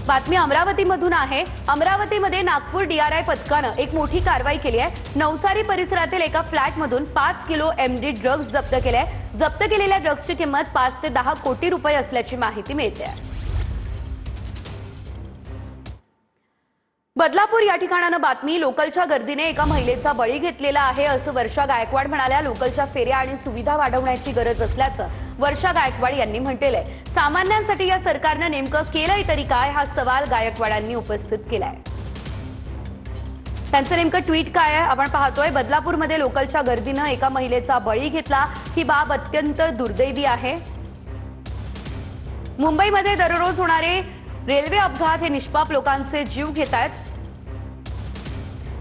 बातमी अमरावतीमधून आहे। अमरावतीमध्ये नागपूर डीआरआय पथकानं एक मोठी कारवाई केली आहे। नवसारी परिसरातील एका फ्लॅटमधून 5 किलो एमडी ड्रग्ज जप्त केले आहे। जप्त केलेल्या ड्रग्जची किंमत 5 ते 10 कोटी रुपये असल्याची माहिती मिळते आहे। बदलापूर या ठिकाणानं बातमी लोकलच्या गर्दीने एका महिलेचा बळी घेतलेला आहे असं वर्षा गायकवाड म्हणाल्या। लोकलच्या फेऱ्या आणि सुविधा वाढवण्याची गरज असल्याचं वर्षा गायकवाड यांनी म्हटलेलं आहे। सामान्यांसाठी या सरकारनं नेमकं केलंय तरी काय हा सवाल गायकवाडांनी उपस्थित केलाय। त्यांचं नेमकं ट्विट काय आहे आपण पाहतोय। बदलापूरमध्ये लोकलच्या गर्दीनं एका महिलेचा बळी घेतला, ही बाब अत्यंत दुर्दैवी आहे। मुंबईमध्ये दररोज होणारे रेल्वे अपघात हे निष्पाप लोकांचे जीव घेत आहेत।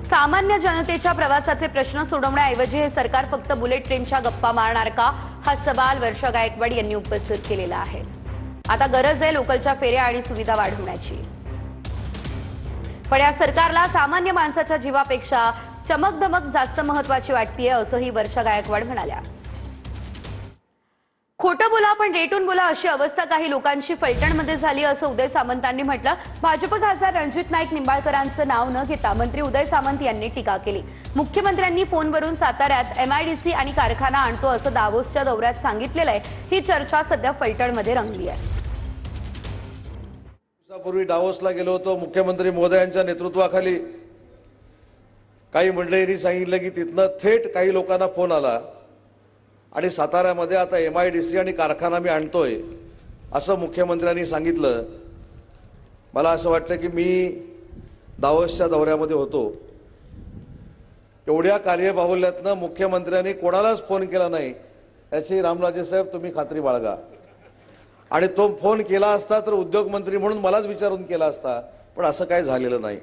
सामान्य जनतेच्या प्रवासाचे प्रश्न सोडवण्याऐवजी हे सरकार फक्त बुलेट ट्रेनच्या गप्पा मारणार का हा सवाल वर्षा गायकवाड यांनी उपस्थित केलेला आहे। आता गरज आहे लोकलच्या फेऱ्या आणि सुविधा वाढवण्याची, पण या सरकारला सामान्य माणसाच्या जीवापेक्षा चमकदमक जास्त महत्त्वाची वाटतेय असंही वर्षा गायकवाड म्हणाल्या। खोटं बोला पण रेटून बोला अशी अवस्था काही लोकांची फलटणमध्ये झाली असं उदय सामंतांनी म्हटलं। भाजप खासदार रणजित नाईक निंबाळकरांचं नाव न घेता मंत्री उदय सामंत यांनी टीका केली। मुख्यमंत्र्यांनी फोनवरून साताऱ्यात एमआयडीसी आणि कारखाना आणतो असं दावोसच्या दौऱ्यात सांगितलेलं आहे। ही चर्चा सध्या फलटणमध्ये रंगली आहे। दिवसापूर्वी दावोसला गेलो होतो, मुख्यमंत्री महोदयांच्या नेतृत्वाखाली काही मंडळींनी सांगितलं की तिथनं थेट काही लोकांना फोन आला आणि साताऱ्यामध्ये आता एमआयडीसी आणि कारखाना मी आणतोय असं मुख्यमंत्र्यांनी सांगितलं। मला असं वाटतं की मी दावोसच्या दौऱ्यामध्ये होतो, एवढ्या कार्यबाहुल्यातनं मुख्यमंत्र्यांनी कोणालाच फोन केला नाही याची रामराजे साहेब तुम्ही खात्री बाळगा। आणि तो फोन केला असता तर उद्योगमंत्री म्हणून मलाच विचारून केला असता, पण असं काही झालेलं नाही।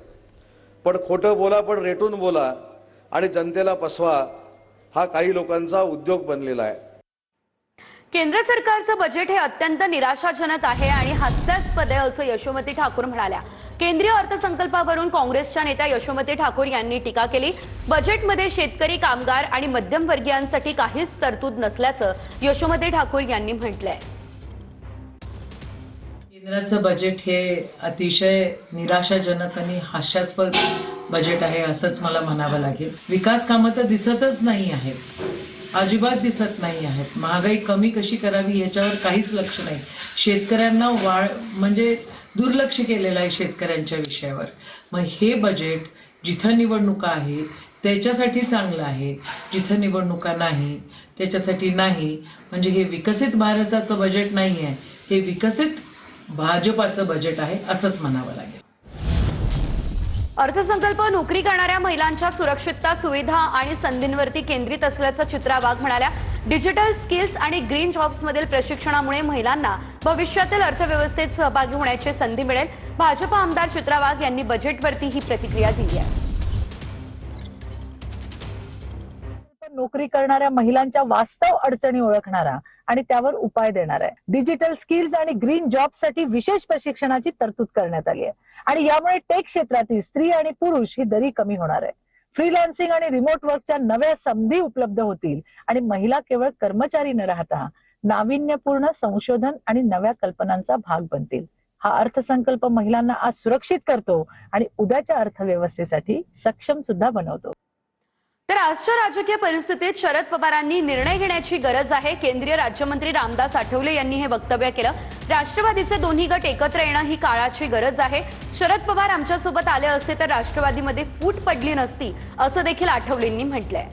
पण खोटं बोला पण रेटून बोला आणि जनतेला फसवा हा काही लोकांचा उद्योग बनलेला आहे। केंद्र सरकारचं बजेट हे अत्यंत निराशाजनक आहे आणि हास्यास्पद आहे असं यशोमती ठाकूर म्हणाल्या। केंद्रीय अर्थसंकल्पावरून काँग्रेसच्या नेत्या यशोमती ठाकूर यांनी टीका केली। बजेटमध्ये शेतकरी, कामगार आणि मध्यमवर्गीयांसाठी काहीच तरतूद नसल्याचं यशोमती ठाकूर यांनी म्हटलंय। केंद्राचं बजेट हे अतिशय निराशाजनक आणि हास्यास्पद बजेट आहे असंच मला म्हणावं लागेल। विकास कामं तर दिसतच नाही आहेत, अजिबात दिसत नाही आहेत। महागाई कमी कशी करावी याच्यावर काहीच लक्ष नाही। शेतकऱ्यांना म्हणजे दुर्लक्ष केलेलं आहे शेतकऱ्यांच्या विषयावर। मग हे बजेट जिथं निवडणुका आहे त्याच्यासाठी चांगलं आहे, जिथं निवडणुका नाही त्याच्यासाठी नाही। म्हणजे हे विकसित भारताचं बजेट नाही आहे, हे विकसित भाजपाचं बजेट आहे असंच म्हणावं लागेल। अर्थसंकल्प नोकरी करणाऱ्या महिलांच्या सुरक्षितता, सुविधा आणि संधींवरती केंद्रित असल्याचं चित्रा वाघ म्हणाल्या। डिजिटल स्किल्स आणि ग्रीन जॉब्समधील प्रशिक्षणामुळे महिलांना भविष्यातील अर्थव्यवस्थेत सहभागी होण्याची संधी मिळेल। भाजप आमदार चित्रा वाघ यांनी बजेटवरती ही प्रतिक्रिया दिली आहे। नोकरी करणाऱ्या महिलांच्या वास्तव अडचणी ओळखणारा आणि त्यावर उपाय देणार आहे। डिजिटल स्किल्स आणि ग्रीन जॉबसाठी विशेष प्रशिक्षणाची तरतूद करण्यात आली आहे आणि यामुळे टेक क्षेत्रातील स्त्री आणि पुरुष ही दरी कमी होणार आहे। फ्रीलान्सिंग आणि रिमोट वर्कच्या नव्या संधी उपलब्ध होतील आणि महिला केवळ कर्मचारी न राहता नाविन्यपूर्ण संशोधन आणि नव्या कल्पनांचा भाग बनतील। हा अर्थसंकल्प महिलांना आज सुरक्षित करतो आणि उद्याच्या अर्थव्यवस्थेसाठी सक्षम सुद्धा बनवतो। तर आजच्या राजकीय परिस्थितीत शरद पवारांनी निर्णय घेण्याची गरज आहे। केंद्रीय राज्यमंत्री रामदास आठवले यांनी हे वक्तव्य केलं। राष्ट्रवादीचे दोन्ही गट एकत्र येणं ही काळाची गरज आहे। शरद पवार आमच्यासोबत आले असते तर राष्ट्रवादीमध्ये फूट पडली नसती असं देखील आठवलेंनी म्हटलंय।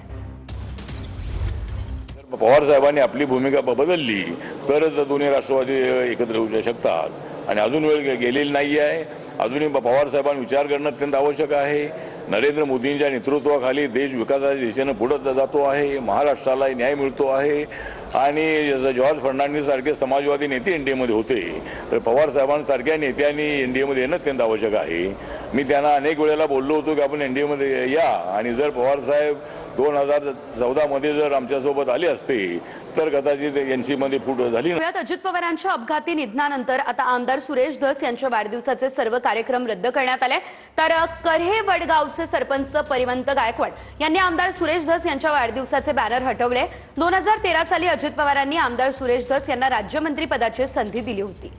पवार साहेबांनी आपली भूमिका बदलली तरच दोन्ही राष्ट्रवादी एकत्र होऊ शकतात आणि अजून वेळ गेलेली नाही आहे। अजूनही पवार साहेबांनी विचार करणं अत्यंत आवश्यक आहे। नरेंद्र मोदींच्या नेतृत्वाखाली देश विकासाच्या दिशेने पुढे जातो आहे, महाराष्ट्राला न्याय मिळतो आहे आणि जॉर्ज फर्नांडिस सारखे समाजवादी नेते एनडीएमध्ये होते तर पवार साहेबांसारख्या नेत्यांनी एनडीएमध्ये येणं अत्यंत आवश्यक आहे। मी त्यांना अनेक वेळेला बोललो होतो की आपण एनडीएमध्ये या आणि जर पवार साहेब 2014 मध्ये जर आमच्यासोबत आले असते तर कदाचित यांचीमध्ये फूट झाली नाही। अजित पवारांच्या अपघाती निधनानंतर आता आमदार सुरेश धस यांच्या वाढदिवसाचे सर्व कार्यक्रम रद्द करण्यात आले। तर करहे वडगावचे सरपंच परिवंत गायकवाड यांनी आमदार सुरेश धस यांच्या वाढदिवसाचे बॅनर हटवले। 2013 साली अजित पवारांनी आमदार सुरेश धस यांना राज्यमंत्री पदाची संधी दिली होती।